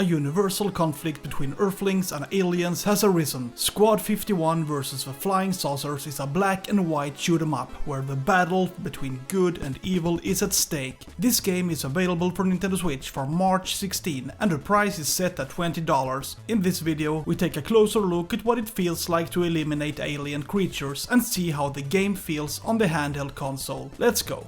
A universal conflict between Earthlings and aliens has arisen. Squad 51 vs the Flying Saucers is a black and white shoot 'em up, where the battle between good and evil is at stake. This game is available for Nintendo Switch for March 16 and the price is set at $20. In this video we take a closer look at what it feels like to eliminate alien creatures and see how the game feels on the handheld console. Let's go!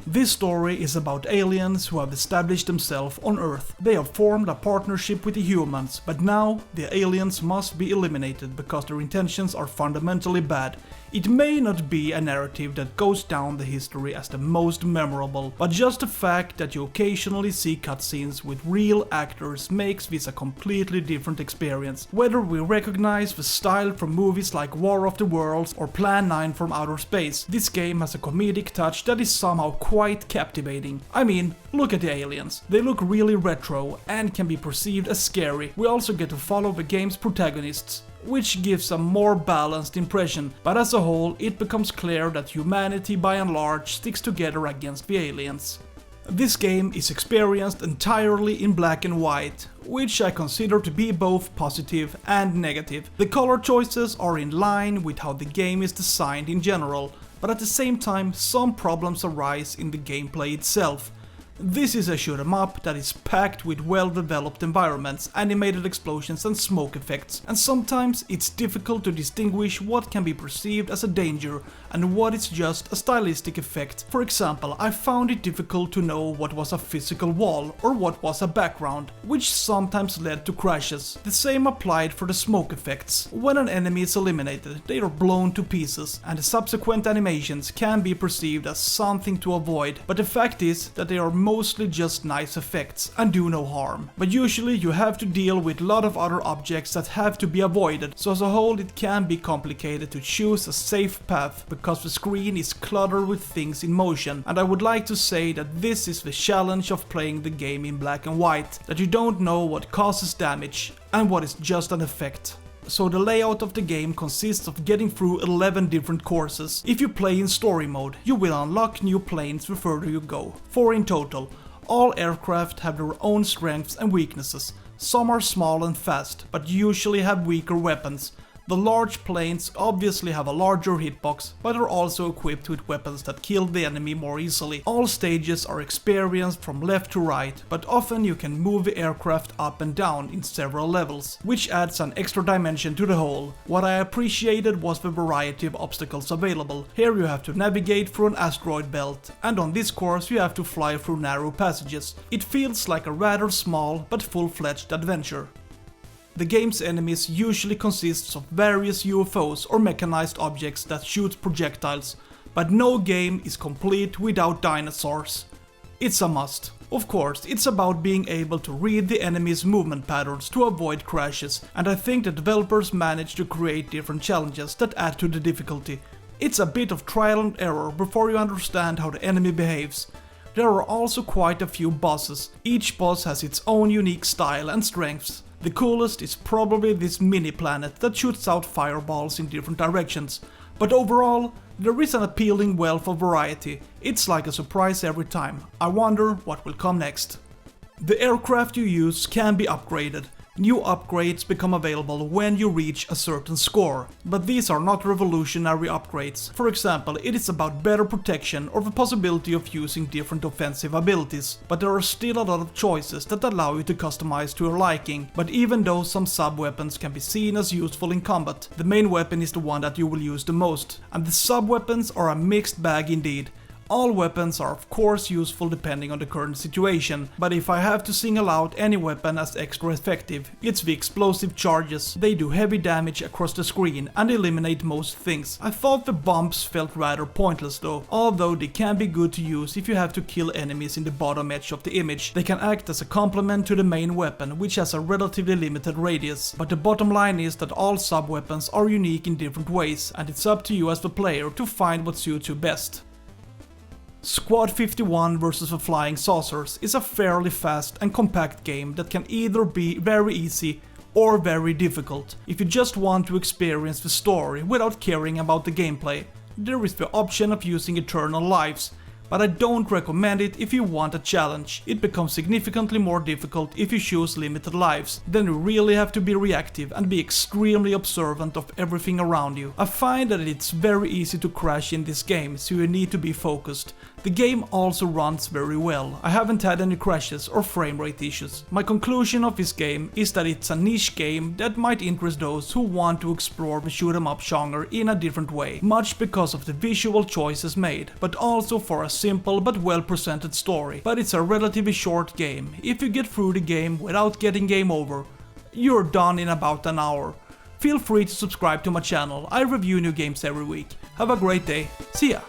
This story is about aliens who have established themselves on Earth. They have formed a partnership with the humans, but now the aliens must be eliminated because their intentions are fundamentally bad. It may not be a narrative that goes down the history as the most memorable, but just the fact that you occasionally see cutscenes with real actors makes this a completely different experience. Whether we recognize the style from movies like War of the Worlds or Plan 9 from Outer Space, this game has a comedic touch that is somehow quite captivating. I mean, look at the aliens. They look really retro and can be perceived as scary. We also get to follow the game's protagonists, which gives a more balanced impression, but as a whole it becomes clear that humanity by and large sticks together against the aliens. This game is experienced entirely in black and white, which I consider to be both positive and negative. The color choices are in line with how the game is designed in general, but at the same time some problems arise in the gameplay itself. This is a shoot 'em up that is packed with well-developed environments, animated explosions and smoke effects, and sometimes it's difficult to distinguish what can be perceived as a danger and what is just a stylistic effect. For example, I found it difficult to know what was a physical wall or what was a background, which sometimes led to crashes. The same applied for the smoke effects. When an enemy is eliminated, they are blown to pieces, and the subsequent animations can be perceived as something to avoid, but the fact is that they are mostly just nice effects and do no harm. But usually you have to deal with a lot of other objects that have to be avoided, so as a whole it can be complicated to choose a safe path because the screen is cluttered with things in motion, and I would like to say that this is the challenge of playing the game in black and white, that you don't know what causes damage and what is just an effect. So the layout of the game consists of getting through 11 different courses. If you play in story mode, you will unlock new planes the further you go. 4 in total. All aircraft have their own strengths and weaknesses. Some are small and fast, but usually have weaker weapons. The large planes obviously have a larger hitbox, but are also equipped with weapons that kill the enemy more easily. All stages are experienced from left to right, but often you can move the aircraft up and down in several levels, which adds an extra dimension to the whole. What I appreciated was the variety of obstacles available. Here you have to navigate through an asteroid belt, and on this course you have to fly through narrow passages. It feels like a rather small but full-fledged adventure. The game's enemies usually consists of various UFOs or mechanized objects that shoot projectiles, but no game is complete without dinosaurs. It's a must. Of course, it's about being able to read the enemy's movement patterns to avoid crashes, and I think the developers managed to create different challenges that add to the difficulty. It's a bit of trial and error before you understand how the enemy behaves. There are also quite a few bosses. Each boss has its own unique style and strengths. The coolest is probably this mini planet that shoots out fireballs in different directions, but overall there is an appealing wealth of variety. It's like a surprise every time. I wonder what will come next. The aircraft you use can be upgraded. New upgrades become available when you reach a certain score, but these are not revolutionary upgrades. For example, it is about better protection or the possibility of using different offensive abilities, but there are still a lot of choices that allow you to customize to your liking. But even though some sub-weapons can be seen as useful in combat, the main weapon is the one that you will use the most, and the sub-weapons are a mixed bag indeed. All weapons are of course useful depending on the current situation, but if I have to single out any weapon as extra effective, it's the explosive charges. They do heavy damage across the screen and eliminate most things. I thought the bombs felt rather pointless though, although they can be good to use if you have to kill enemies in the bottom edge of the image. They can act as a complement to the main weapon, which has a relatively limited radius, but the bottom line is that all sub-weapons are unique in different ways, and it's up to you as the player to find what suits you best. Squad 51 vs the Flying Saucers is a fairly fast and compact game that can either be very easy or very difficult. If you just want to experience the story without caring about the gameplay, there is the option of using Eternal Lives, but I don't recommend it if you want a challenge. It becomes significantly more difficult if you choose limited lives. Then you really have to be reactive and be extremely observant of everything around you. I find that it's very easy to crash in this game, so you need to be focused. The game also runs very well. I haven't had any crashes or frame rate issues. My conclusion of this game is that it's a niche game that might interest those who want to explore the shoot 'em up genre in a different way, much because of the visual choices made, but also for a simple but well presented story. But it's a relatively short game. If you get through the game without getting game over, you're done in about an hour. Feel free to subscribe to my channel. I review new games every week. Have a great day. See ya!